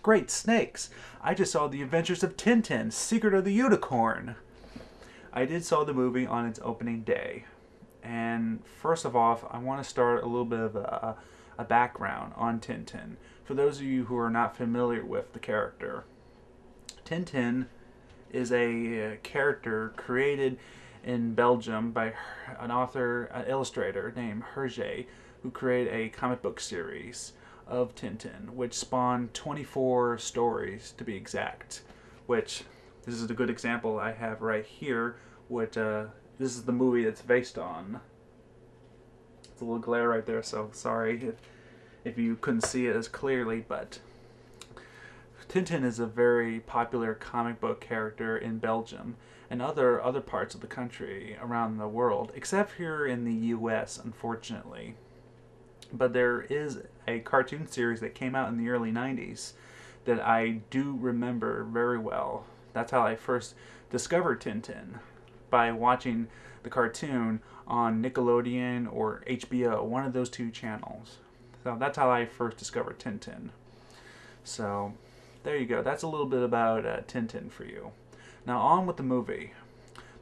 Great snakes! I just saw The Adventures of Tintin, Secret of the Unicorn. I did saw the movie on its opening day. And first of all, I want to start a little bit of a background on Tintin. For those of you who are not familiar with the character, Tintin is a character created in Belgium by an author, an illustrator named Hergé, who created a comic book series of Tintin, which spawned 24 stories to be exact. Which, this is a good example I have right here, which this is the movie it's based on. It's a little glare right there, so sorry if you couldn't see it as clearly, but Tintin is a very popular comic book character in Belgium and other parts of the country around the world, except here in the US, unfortunately. But there is a cartoon series that came out in the early 90s that I do remember very well. That's how I first discovered Tintin, by watching the cartoon on Nickelodeon or HBO, one of those two channels. So that's how I first discovered Tintin. So there you go. That's a little bit about Tintin for you. Now on with the movie.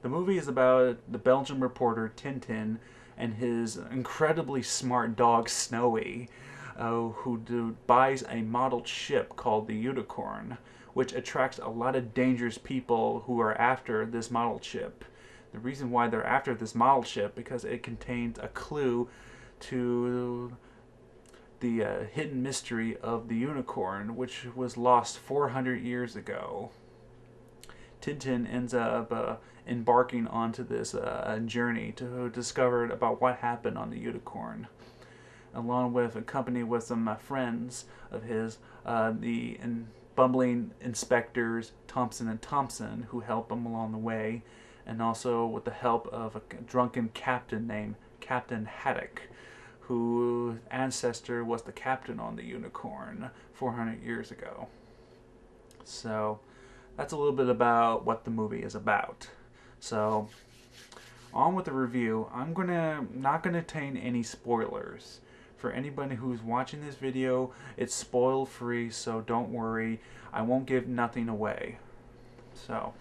The movie is about the Belgian reporter Tintin and his incredibly smart dog Snowy, who buys a modeled ship called the Unicorn, which attracts a lot of dangerous people who are after this model ship. The reason why they're after this model ship because it contains a clue to the hidden mystery of the unicorn, which was lost 400 years ago. Tintin ends up embarking onto this journey to discover about what happened on the unicorn, along with accompanied with some friends of his, the bumbling inspectors Thompson and Thompson, who help him along the way, and also with the help of a drunken captain named Captain Haddock, whose ancestor was the captain on the Unicorn 400 years ago. So that's a little bit about what the movie is about. So on with the review. I'm not gonna contain any spoilers. For anybody who's watching this video, it's spoil free, so don't worry. I won't give nothing away. So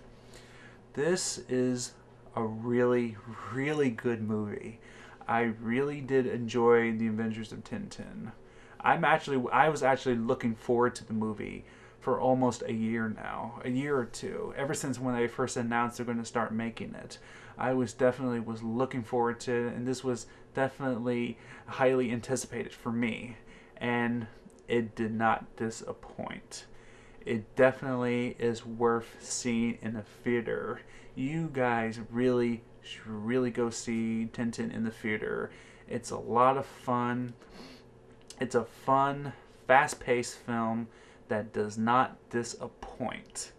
this is a really, really good movie. I really did enjoy The Adventures of Tintin. I was actually looking forward to the movie for almost a year now, a year or two, ever since when they first announced they're going to start making it. I was looking forward to it, and this was definitely highly anticipated for me, and it did not disappoint. It definitely is worth seeing in a theater. You guys really should really go see Tintin in the theater. It's a lot of fun. It's a fun, fast-paced film that does not disappoint.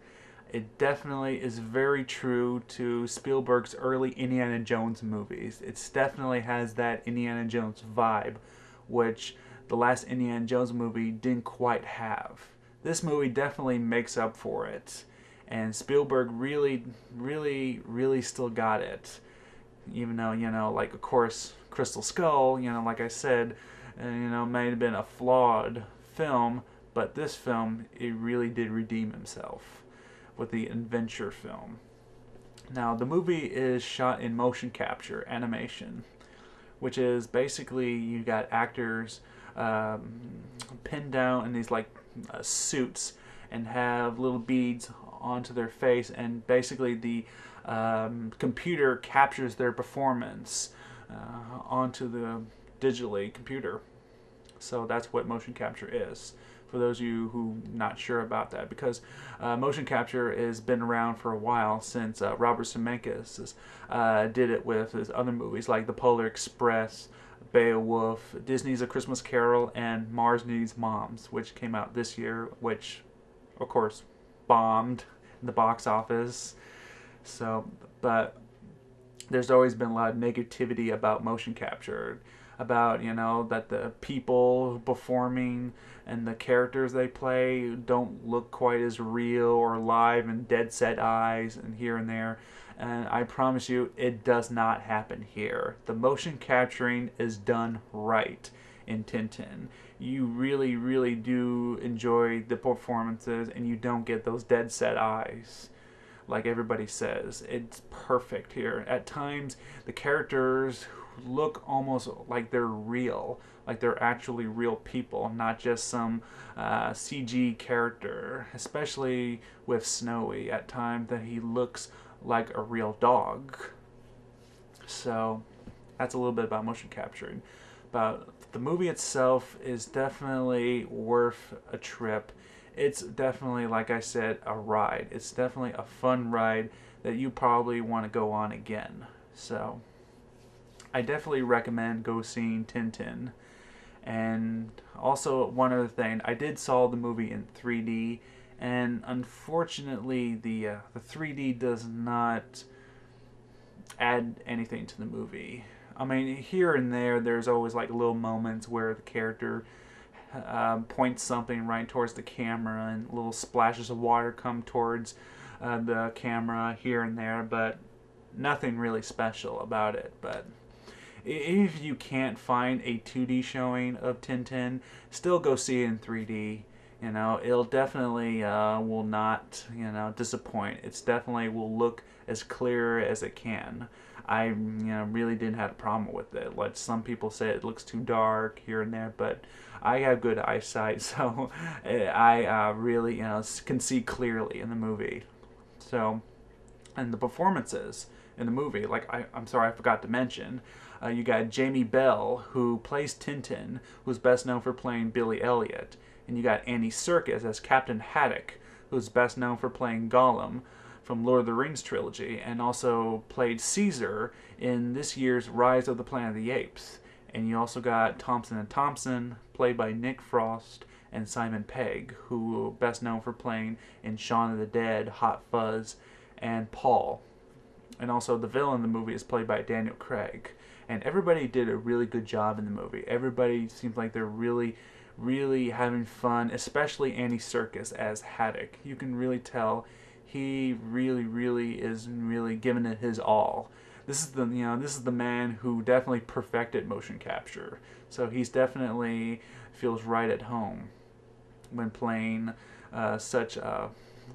It definitely is very true to Spielberg's early Indiana Jones movies. It definitely has that Indiana Jones vibe, which the last Indiana Jones movie didn't quite have. This movie definitely makes up for it. And Spielberg really, really, really still got it. Even though, like, of course, Crystal Skull, like I said, may have been a flawed film, but this film, it really did redeem himself with the adventure film. Now, the movie is shot in motion capture animation, which is basically you got actors pinned down in these suits and have little beads onto their face, and basically the computer captures their performance onto the digitally computer. So that's what motion capture is, for those of you who not sure about that, because motion capture has been around for a while, since Robert Zemeckis did it with his other movies like The Polar Express, Beowulf, Disney's A Christmas Carol, and Mars Needs Moms, which came out this year, which of course bombed in the box office. So, but there's always been a lot of negativity about motion capture, about that the people performing and the characters they play don't look quite as real or live, and dead set eyes and here and there. And I promise you, it does not happen here. The motion capturing is done right in Tintin. you really, really do enjoy the performances, and you don't get those dead set eyes like everybody says. It's perfect here. At times, the characters look almost like they're real, like they're actually real people, not just some CG character, especially with Snowy. At times, that he looks like a real dog. So, that's a little bit about motion capturing. But the movie itself is definitely worth a trip. It's definitely, like I said, a ride. It's definitely a fun ride that you probably want to go on again. So, I definitely recommend go seeing Tintin. And also, one other thing, I did saw the movie in 3D, and unfortunately, the 3D does not add anything to the movie. I mean, here and there, there's always like little moments where the character points something right towards the camera, and little splashes of water come towards the camera here and there, but nothing really special about it. But if you can't find a 2D showing of Tintin, still go see it in 3D. You know, it'll definitely will not, disappoint. It's definitely will look as clear as it can. I, really didn't have a problem with it. Like some people say it looks too dark here and there, but I have good eyesight, so I really, can see clearly in the movie. So, and the performances in the movie, like I'm sorry, I forgot to mention, you got Jamie Bell, who plays Tintin, who's best known for playing Billy Elliot. And you got Andy Serkis as Captain Haddock, who's best known for playing Gollum from Lord of the Rings trilogy, and also played Caesar in this year's Rise of the Planet of the Apes. And you also got Thompson and Thompson, played by Nick Frost and Simon Pegg, who best known for playing in Shaun of the Dead, Hot Fuzz, and Paul. And also the villain in the movie is played by Daniel Craig. And everybody did a really good job in the movie. Everybody seems like they're really having fun, especially Andy Serkis as Haddock. You can really tell he really is really giving it his all. This is the man who definitely perfected motion capture. So he's definitely feels right at home when playing such a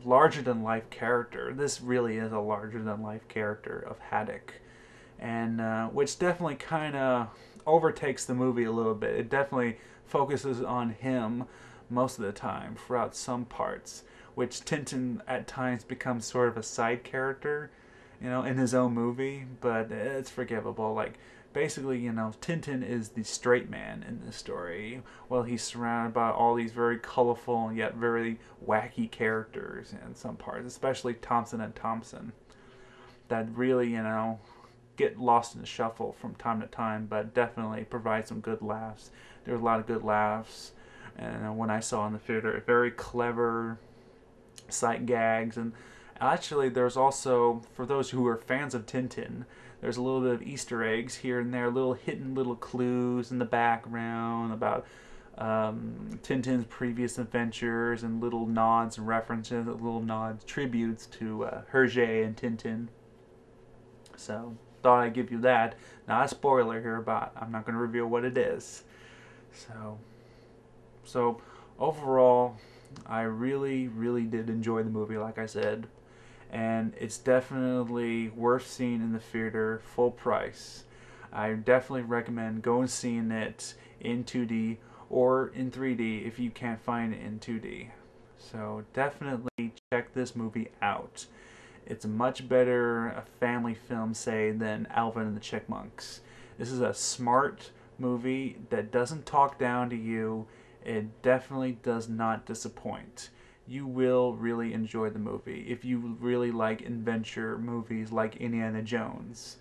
larger than life character. This really is a larger than life character of Haddock, and which definitely kind of overtakes the movie a little bit. It definitely focuses on him most of the time throughout some parts, which Tintin at times becomes sort of a side character, in his own movie, but it's forgivable. Like, basically, Tintin is the straight man in this story. Well, he's surrounded by all these very colorful yet very wacky characters in some parts, especially Thompson and Thompson, that really, get lost in the shuffle from time to time, but definitely provide some good laughs. There was a lot of good laughs, and when I saw in the theater, very clever sight gags, and actually there's also, for those who are fans of Tintin, there's a little bit of Easter eggs here and there, little hidden little clues in the background about Tintin's previous adventures, and little nods and references, little nods, tributes to Hergé and Tintin. So, thought I'd give you that. Not a spoiler here, but I'm not going to reveal what it is. So overall, I really did enjoy the movie, like I said. And it's definitely worth seeing in the theater, full price. I definitely recommend going seeing it in 2D or in 3D if you can't find it in 2D. So definitely check this movie out. It's a much better a family film, say, than Alvin and the Chipmunks. This is a smart movie that doesn't talk down to you. It definitely does not disappoint. You will really enjoy the movie if you really like adventure movies like Indiana Jones.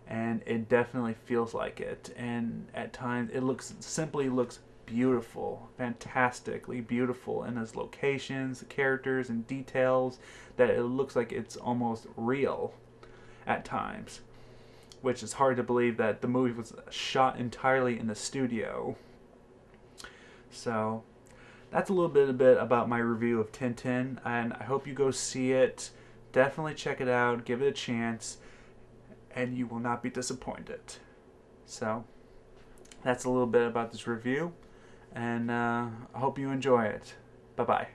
And it definitely feels like it. And at times it simply looks beautiful, fantastically beautiful in its locations, characters, and details, that it looks like it's almost real at times, which is hard to believe that the movie was shot entirely in the studio. So that's a little bit about my review of Tintin, and I hope you go see it. Definitely check it out, give it a chance, and you will not be disappointed. So that's a little bit about this review. and I hope you enjoy it. Bye-bye.